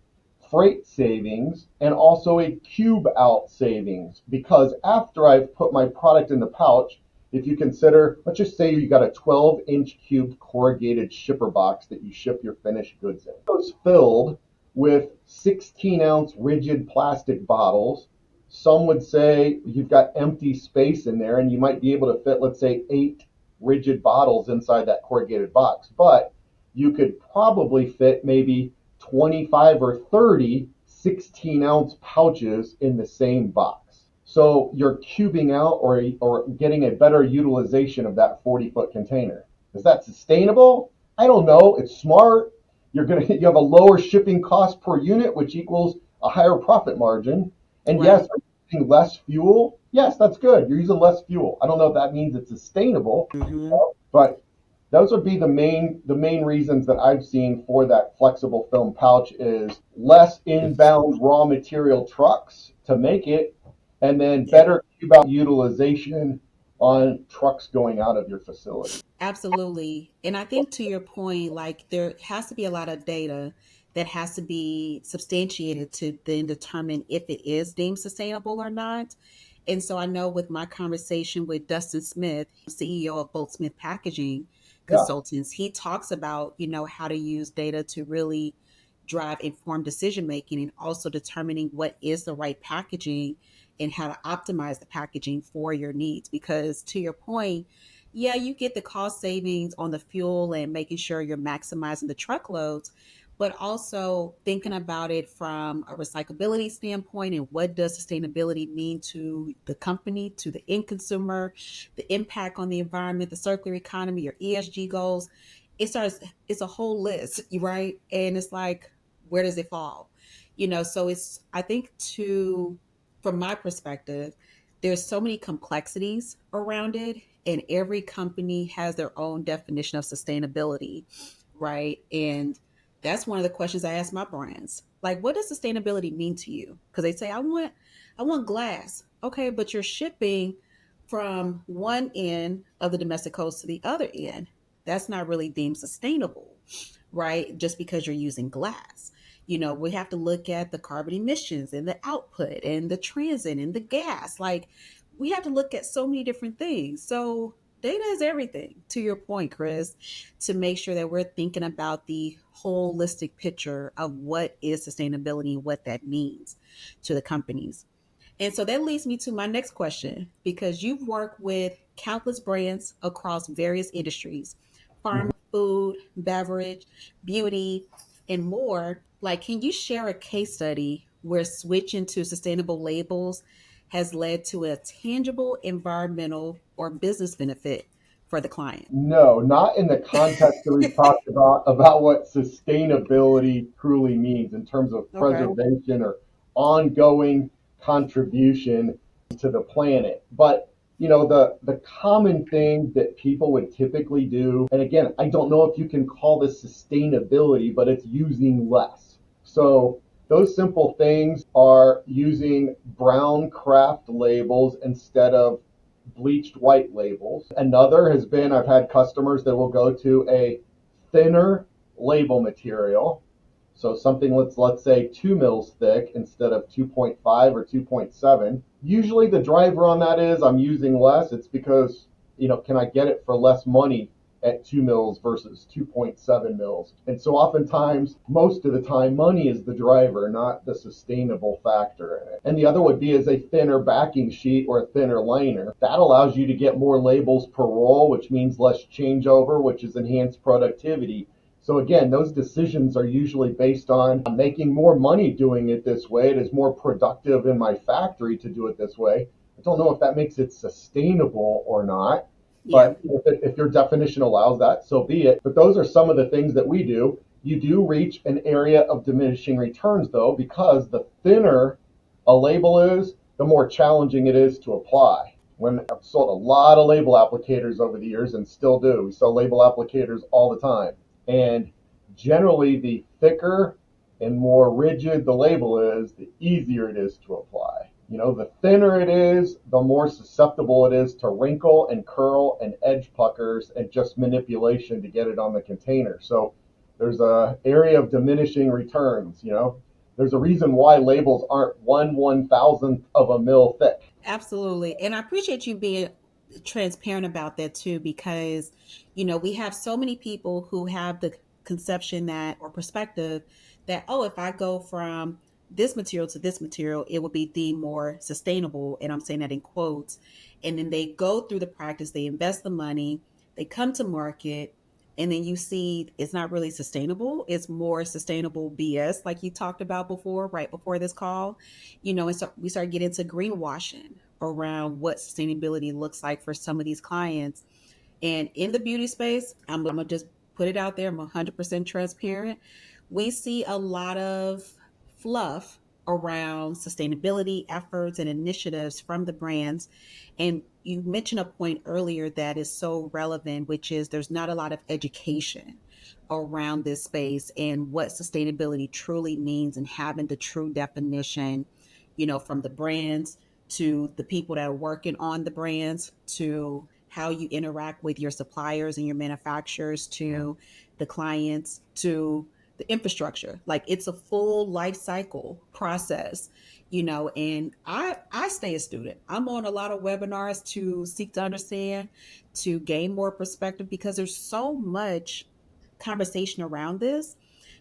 freight savings and also a cube out savings, because after I've put my product in the pouch, if you consider, let's just say you got a 12-inch cubed corrugated shipper box that you ship your finished goods in. It was filled with 16-ounce rigid plastic bottles. Some would say you've got empty space in there and you might be able to fit, let's say, 8 rigid bottles inside that corrugated box, but you could probably fit maybe 25 or 30 16-ounce pouches in the same box. So you're cubing out or getting a better utilization of that 40-foot container. Is that sustainable? I don't know. It's smart. You have a lower shipping cost per unit, which equals a higher profit margin. And yes, are you using less fuel? Yes, that's good. You're using less fuel. I don't know if that means it's sustainable, but those would be the main reasons that I've seen for that flexible film pouch is less inbound raw material trucks to make it, and then better cube out utilization on trucks going out of your facility. Absolutely. And I think to your point, like there has to be a lot of data that has to be substantiated to then determine if it is deemed sustainable or not. And so I know with my conversation with Dustin Smith, CEO of Bolt Smith Packaging Consultants, he talks about, how to use data to really drive informed decision making and also determining what is the right packaging and how to optimize the packaging for your needs. Because to your point, you get the cost savings on the fuel and making sure you're maximizing the truckloads. but also thinking about it from a recyclability standpoint and what does sustainability mean to the company, to the end consumer, the impact on the environment, the circular economy, your ESG goals. It's a whole list, right? And it's like, where does it fall? So I think from my perspective, there's so many complexities around it, and every company has their own definition of sustainability, right? And that's one of the questions I ask my brands. Like, what does sustainability mean to you? Because they say, I want glass. Okay, but you're shipping from one end of the domestic coast to the other end. That's not really deemed sustainable, right? Just because you're using glass. We have to look at the carbon emissions and the output and the transit and the gas. Like, we have to look at so many different things. So, data is everything, to your point, Chris, to make sure that we're thinking about the holistic picture of what is sustainability and what that means to the companies. And so that leads me to my next question, because you've worked with countless brands across various industries: farm, food, beverage, beauty, and more. Like, can you share a case study where switching to sustainable labels has led to a tangible environmental or business benefit for the client? No, not in the context that we've talked about what sustainability truly means in terms of Okay. preservation or ongoing contribution to the planet. But the common thing that people would typically do, and again, I don't know if you can call this sustainability, but it's using less. So those simple things are using brown craft labels instead of bleached white labels. Another has been, I've had customers that will go to a thinner label material. So something let's say 2 mils thick instead of 2.5 or 2.7. Usually the driver on that is I'm using less. It's because, can I get it for less money at 2 mils versus 2.7 mils? And so oftentimes, most of the time, money is the driver, not the sustainable factor in it. And the other would be as a thinner backing sheet or a thinner liner. That allows you to get more labels per roll, which means less changeover, which is enhanced productivity. So again, those decisions are usually based on making more money doing it this way. It is more productive in my factory to do it this way. I don't know if that makes it sustainable or not, Yeah. but if your definition allows that, so be it. But those are some of the things that we do. You do reach an area of diminishing returns, though, because the thinner a label is, the more challenging it is to apply. When I've sold a lot of label applicators over the years and still do, we sell label applicators all the time. And generally, the thicker and more rigid the label is, the easier it is to apply. The thinner it is, the more susceptible it is to wrinkle and curl and edge puckers and just manipulation to get it on the container. So there's a area of diminishing returns. There's a reason why labels aren't 1/1000th of a mil thick. Absolutely. And I appreciate you being transparent about that too, because, we have so many people who have the conception that, or perspective that, oh, if I go from this material to this material, it will be deemed more sustainable. And I'm saying that in quotes. And then they go through the practice, they invest the money, they come to market, and then you see it's not really sustainable. It's more sustainable BS, like you talked about before, right before this call. And so we start getting into greenwashing around what sustainability looks like for some of these clients. And in the beauty space, I'm going to just put it out there, I'm 100% transparent. We see a lot of fluff around sustainability efforts and initiatives from the brands. And you mentioned a point earlier that is so relevant, which is there's not a lot of education around this space and what sustainability truly means, and having the true definition, from the brands to the people that are working on the brands, to how you interact with your suppliers and your manufacturers, to the clients, to the infrastructure. Like, it's a full life cycle process, and I stay a student. I'm on a lot of webinars to seek to understand, to gain more perspective, because there's so much conversation around this,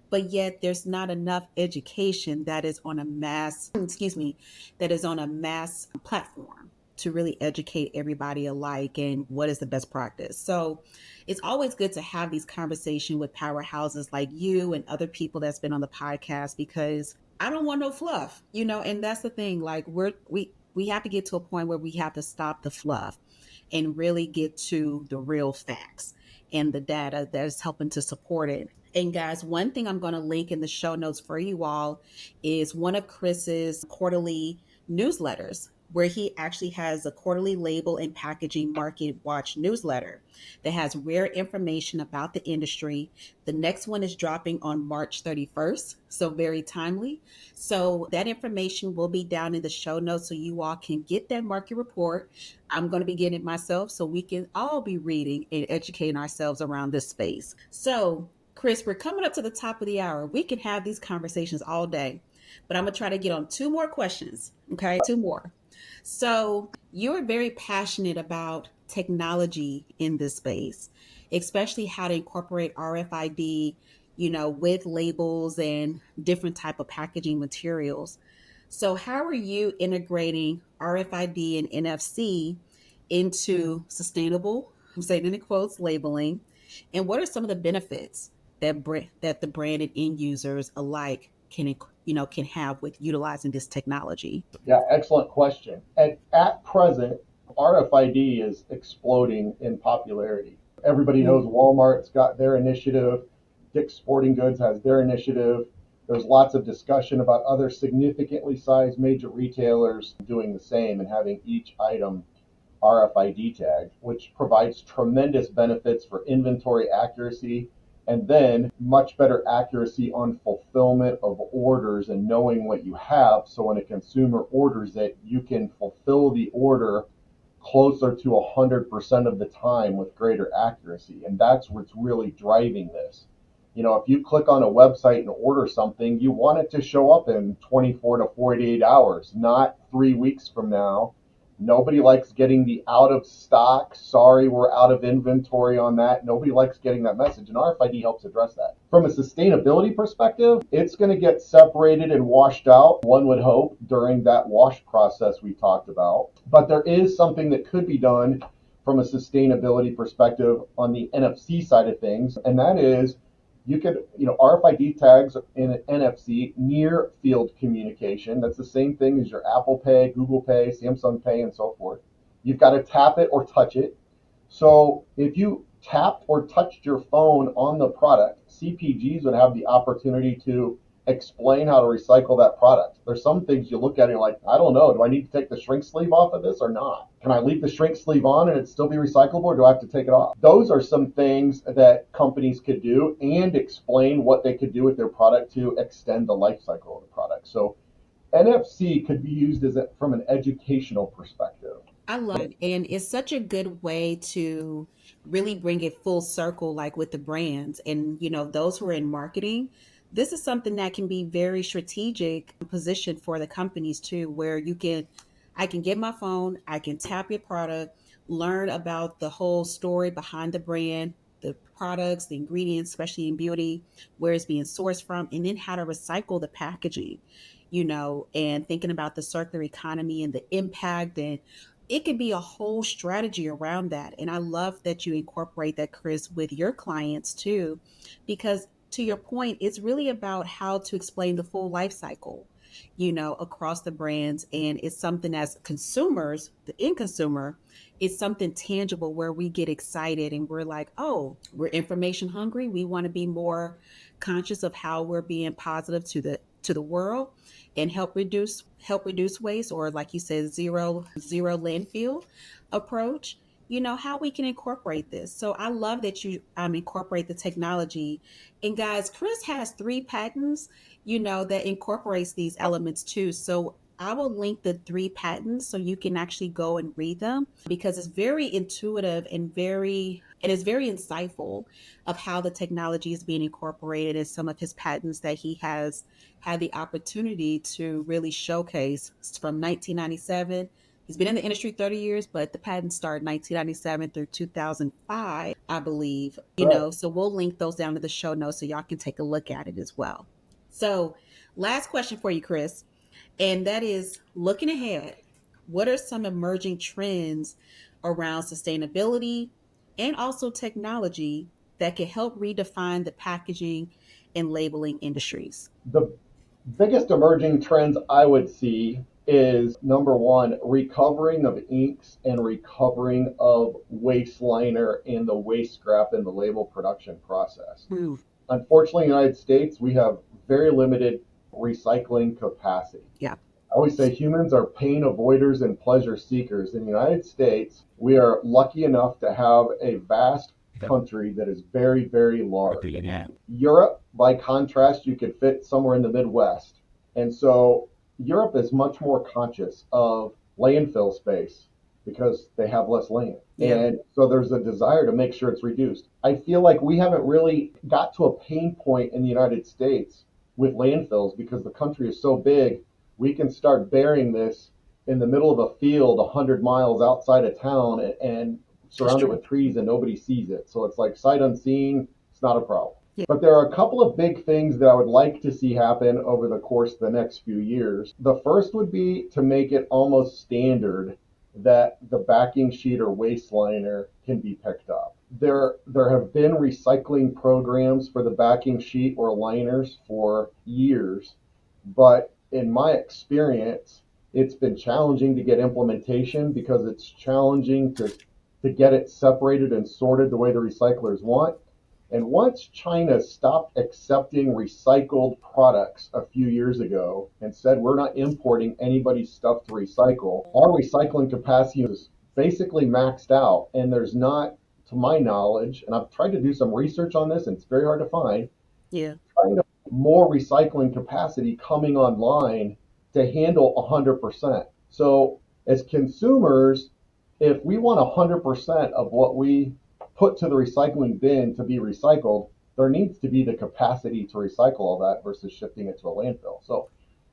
but yet there's not enough education that is on a mass, excuse me, that is on a mass platform. to really educate everybody alike and what is the best practice. So it's always good to have these conversations with powerhouses like you and other people that's been on the podcast, because I don't want no fluff, and that's the thing. Like we have to get to a point where we have to stop the fluff and really get to the real facts and the data that is helping to support it. And guys, one thing I'm going to link in the show notes for you all is one of Chris's quarterly newsletters, where he actually has a quarterly label and packaging market watch newsletter that has rare information about the industry. The next one is dropping on March 31st, so very timely. So that information will be down in the show notes so you all can get that market report. I'm going to be getting it myself so we can all be reading and educating ourselves around this space. So Chris, we're coming up to the top of the hour. We can have these conversations all day, but I'm going to try to get on two more questions. Okay, two more. So you're very passionate about technology in this space, especially how to incorporate RFID, with labels and different type of packaging materials. So how are you integrating RFID and NFC into sustainable, I'm saying in quotes, labeling? And what are some of the benefits that the brand and end users alike can have with utilizing this technology? Yeah, excellent question. And at present, RFID is exploding in popularity. Everybody knows Walmart's got their initiative. Dick's Sporting Goods has their initiative. There's lots of discussion about other significantly sized major retailers doing the same and having each item RFID tagged, which provides tremendous benefits for inventory accuracy and then much better accuracy on fulfillment of orders and knowing what you have. So when a consumer orders it, you can fulfill the order closer to 100% of the time with greater accuracy. And that's what's really driving this. If you click on a website and order something, you want it to show up in 24 to 48 hours, not 3 weeks from now. Nobody likes getting the out of stock, sorry, we're out of inventory on that. Nobody likes getting that message, and RFID helps address that. From a sustainability perspective, it's going to get separated and washed out, one would hope, during that wash process we talked about. But there is something that could be done from a sustainability perspective on the NFC side of things, and that is you could, RFID tags in NFC near field communication. That's the same thing as your Apple Pay, Google Pay, Samsung Pay, and so forth. You've got to tap it or touch it. So if you tapped or touched your phone on the product, CPGs would have the opportunity to explain how to recycle that product. There's some things you look at and you're like, I don't know, do I need to take the shrink sleeve off of this or not? Can I leave the shrink sleeve on and it still be recyclable, or do I have to take it off? Those are some things that companies could do and explain what they could do with their product to extend the life cycle of the product. So NFC could be used from an educational perspective. I love it. And it's such a good way to really bring it full circle, like with the brands and, those who are in marketing. This is something that can be very strategic position for the companies too, where I can get my phone, I can tap your product, learn about the whole story behind the brand, the products, the ingredients, especially in beauty, where it's being sourced from, and then how to recycle the packaging, and thinking about the circular economy and the impact. And it could be a whole strategy around that. And I love that you incorporate that, Chris, with your clients too, because to your point, it's really about how to explain the full life cycle, across the brands. And it's something as consumers, the end consumer, it's something tangible where we get excited and we're like, oh, we're information hungry. We want to be more conscious of how we're being positive to the world and help reduce waste, or like you said, zero landfill approach. How we can incorporate this. So I love that you incorporate the technology. And guys, Chris has 3 patents, that incorporates these elements too. So I will link the 3 patents so you can actually go and read them, because it's very intuitive and it is very insightful of how the technology is being incorporated in some of his patents that he has had the opportunity to really showcase from 1997. He's been in the industry 30 years, but the patent started 1997 through 2005, I believe. Right. So we'll link those down to the show notes so y'all can take a look at it as well. So last question for you, Chris, and that is, looking ahead, what are some emerging trends around sustainability and also technology that can help redefine the packaging and labeling industries? The biggest emerging trends I would see is number one, recovering of inks and recovering of waste liner and the waste scrap in the label production process. Mm, Unfortunately, in the United States, we have very limited recycling capacity. yeah. I always say humans are pain avoiders and pleasure seekers. In the United States, we are lucky enough to have a vast country that is very, very large. Europe, by contrast, you could fit somewhere in the Midwest. And so Europe is much more conscious of landfill space because they have less land. Yeah. And so there's a desire to make sure it's reduced. I feel like we haven't really got to a pain point in the United States with landfills because the country is so big. We can start burying this in the middle of a field 100 miles outside of town and surround it with trees and nobody sees it. So it's like sight unseen. It's not a problem. Yeah. But there are a couple of big things that I would like to see happen over the course of the next few years. The first would be to make it almost standard that the backing sheet or waste liner can be picked up. There have been recycling programs for the backing sheet or liners for years, but in my experience, it's been challenging to get implementation because it's challenging to get it separated and sorted the way the recyclers want. And once China stopped accepting recycled products a few years ago and said we're not importing anybody's stuff to recycle, our recycling capacity is basically maxed out. And there's not, to my knowledge, and I've tried to do some research on this and it's very hard to find, more recycling capacity coming online to handle 100%. So as consumers, if we want 100% of what we put to the recycling bin to be recycled, there needs to be the capacity to recycle all that versus shifting it to a landfill. So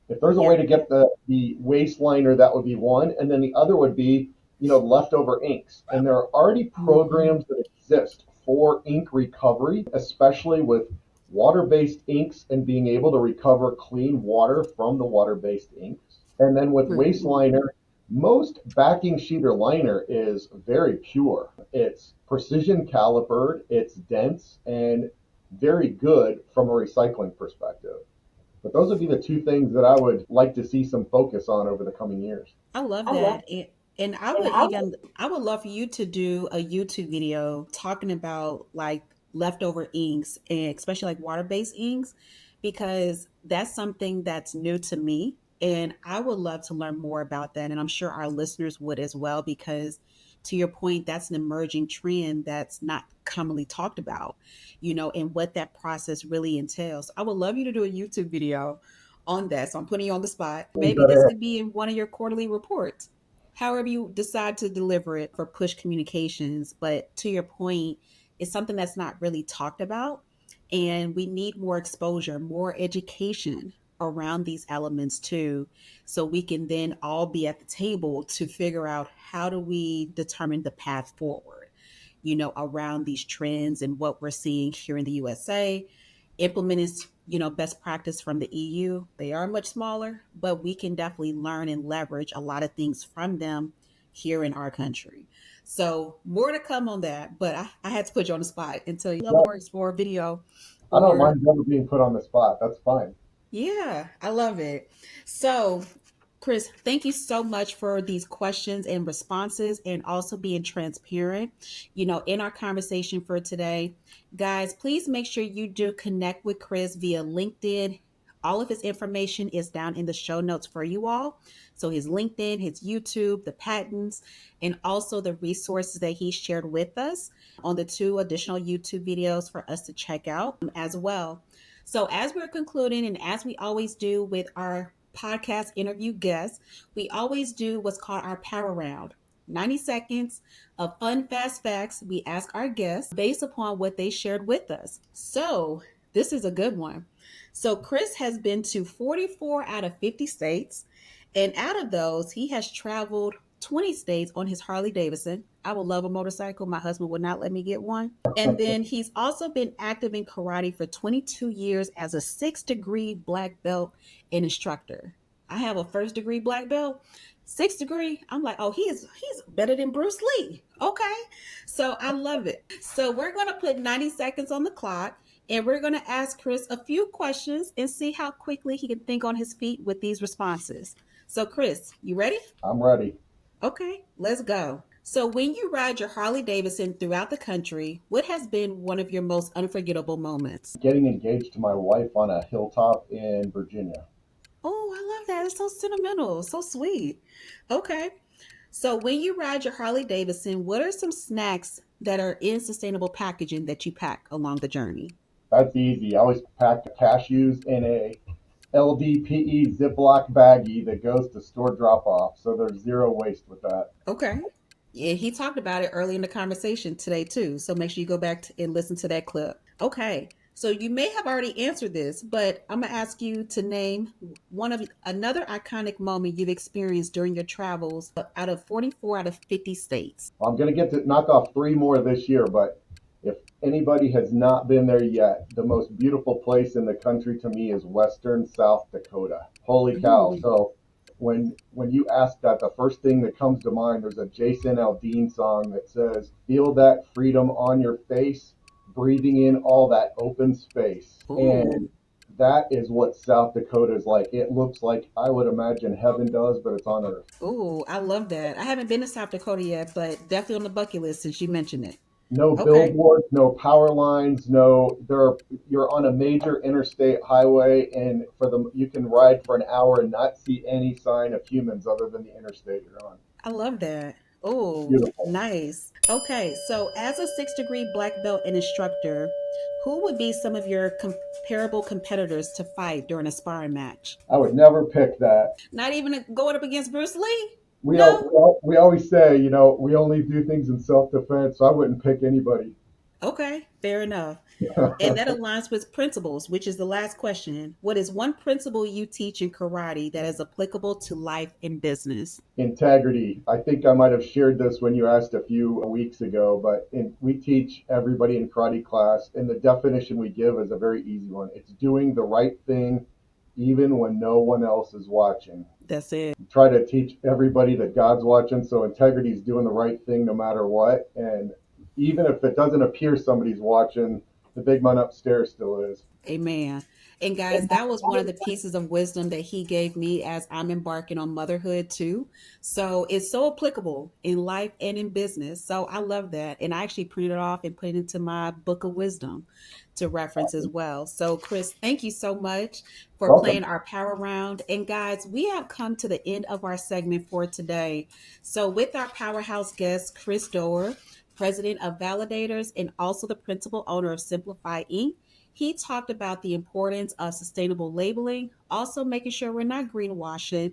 if there's a way to get the waste liner, that would be one. And then the other would be, leftover inks. And there are already programs that exist for ink recovery, especially with water-based inks and being able to recover clean water from the water-based inks. And then with waste liner, most backing sheet or liner is very pure. It's precision calipered, it's dense, and very good from a recycling perspective. But those would be the two things that I would like to see some focus on over the coming years. I love that. And I would love for you to do a YouTube video talking about like leftover inks and especially like water-based inks, because that's something that's new to me. And I would love to learn more about that. And I'm sure our listeners would as well, because to your point, that's an emerging trend that's not commonly talked about, and what that process really entails. I would love you to do a YouTube video on that. So I'm putting you on the spot. Maybe this could be in one of your quarterly reports, however you decide to deliver it for push communications. But to your point, it's something that's not really talked about. And we need more exposure, more education around these elements too, so we can then all be at the table to figure out how do we determine the path forward, around these trends and what we're seeing here in the USA. Implementing, best practice from the EU. They are much smaller, but we can definitely learn and leverage a lot of things from them here in our country. So more to come on that, but I had to put you on the spot and tell you works for a video. I don't mind never being put on the spot. That's fine. Yeah, I love it. So, Chris, thank you so much for these questions and responses and also being transparent, in our conversation for today. Guys, please make sure you do connect with Chris via LinkedIn. All of his information is down in the show notes for you all. So his LinkedIn, his YouTube, the patents, and also the resources that he shared with us on the 2 additional YouTube videos for us to check out as well. So as we're concluding, and as we always do with our podcast interview guests, we always do what's called our power round. 90 seconds of fun, fast facts we ask our guests based upon what they shared with us. So this is a good one. So Chris has been to 44 out of 50 states. And out of those, he has traveled 20 states on his Harley Davidson. I would love a motorcycle. My husband would not let me get one. And then he's also been active in karate for 22 years as a 6th degree black belt and instructor. I have a 1st degree black belt. 6th degree. I'm like, oh, he's better than Bruce Lee. Okay. So I love it. So we're going to put 90 seconds on the clock and we're going to ask Chris a few questions and see how quickly he can think on his feet with these responses. So, Chris, you ready? I'm ready. Okay, let's go. So, when you ride your Harley Davidson throughout the country, what has been one of your most unforgettable moments? Getting engaged to my wife on a hilltop in Virginia. Oh, I love that. It's so sentimental, so sweet. Okay. So, when you ride your Harley Davidson, what are some snacks that are in sustainable packaging that you pack along the journey? That's easy. I always pack cashews in a LDPE Ziploc baggie that goes to store drop off. So there's zero waste with that. Okay. Yeah, he talked about it early in the conversation today too. So make sure you go back and listen to that clip. Okay. So you may have already answered this, but I'm gonna ask you to name one of another iconic moment you've experienced during your travels out of 44 out of 50 states. I'm going to get to knock off three more this year, but if anybody has not been there yet, the most beautiful place in the country to me is Western South Dakota. Holy cow. Ooh. So when you ask that, the first thing that comes to mind, there's a Jason Aldean song that says, "Feel that freedom on your face, breathing in all that open space." Ooh. And that is what South Dakota is like. It looks like, I would imagine, heaven does, but it's on earth. Ooh, I love that. I haven't been to South Dakota yet, but definitely on the bucket list since you mentioned it. No Okay. billboards, no power lines, no there are, you're on a major interstate highway, and for the you can ride for an hour and not see any sign of humans other than the interstate you're on. I love that. Oh, Beautiful. nice. Okay, so as a 6th degree black belt and instructor, who would be some of your comparable competitors to fight during a sparring match? I would never pick that. Not even going up against Bruce Lee? We all, No? we, all, we always say, we only do things in self-defense, so I wouldn't pick anybody. Okay, fair enough. And that aligns with principles, which is the last question. What is one principle you teach in karate that is applicable to life and business? Integrity. I think I might have shared this when you asked a few weeks ago, but we teach everybody in karate class, and the definition we give is a very easy one. It's doing the right thing even when no one else is watching. That's it. Try to teach everybody that God's watching, so integrity is doing the right thing no matter what. And even if it doesn't appear somebody's watching, the big man upstairs still is. Amen. And guys, that was one of the pieces of wisdom that he gave me as I'm embarking on motherhood too. So it's so applicable in life and in business. So I love that. And I actually printed it off and put it into my book of wisdom to reference as well. So, Chris, thank you so much for Welcome. playing our power round. And guys, we have come to the end of our segment for today. So, with our powerhouse guest, Chris Doerr, president of Validators and also the principal owner of Simplify Inc., he talked about the importance of sustainable labeling, also making sure we're not greenwashing.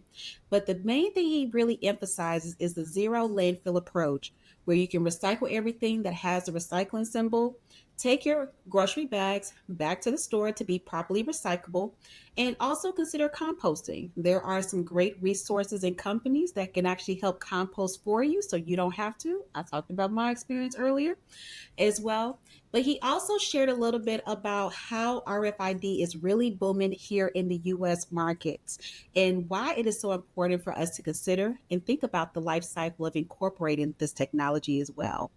But the main thing he really emphasizes is the zero landfill approach, where you can recycle everything that has a recycling symbol, take your grocery bags back to the store to be properly recyclable, and also consider composting. There are some great resources and companies that can actually help compost for you so you don't have to. I talked about my experience earlier as well. But he also shared a little bit about how RFID is really booming here in the US markets and why it is so important for us to consider and think about the life cycle of incorporating this technology as well.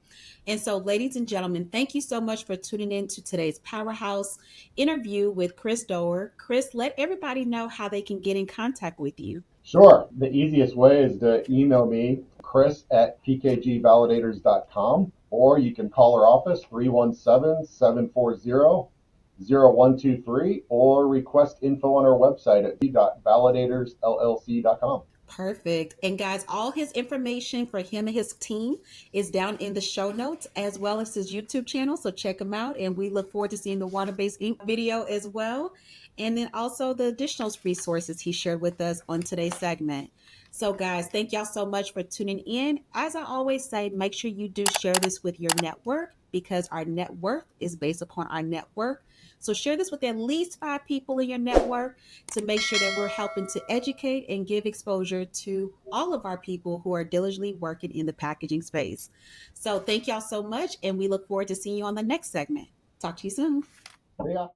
And so, ladies and gentlemen, thank you so much for tuning in to today's Powerhouse interview with Chris Doerr. Chris, let everybody know how they can get in contact with you. Sure. The easiest way is to email me, chris@pkgvalidators.com, or you can call our office, 317-740-0123, or request info on our website at v.validatorllc.com. Perfect. And guys, all his information for him and his team is down in the show notes as well as his YouTube channel. So check him out. And we look forward to seeing the Water Based Ink video as well. And then also the additional resources he shared with us on today's segment. So guys, thank y'all so much for tuning in. As I always say, make sure you do share this with your network because our net worth is based upon our network. So share this with at least 5 people in your network to make sure that we're helping to educate and give exposure to all of our people who are diligently working in the packaging space. So thank y'all so much, and we look forward to seeing you on the next segment. Talk to you soon. Yeah.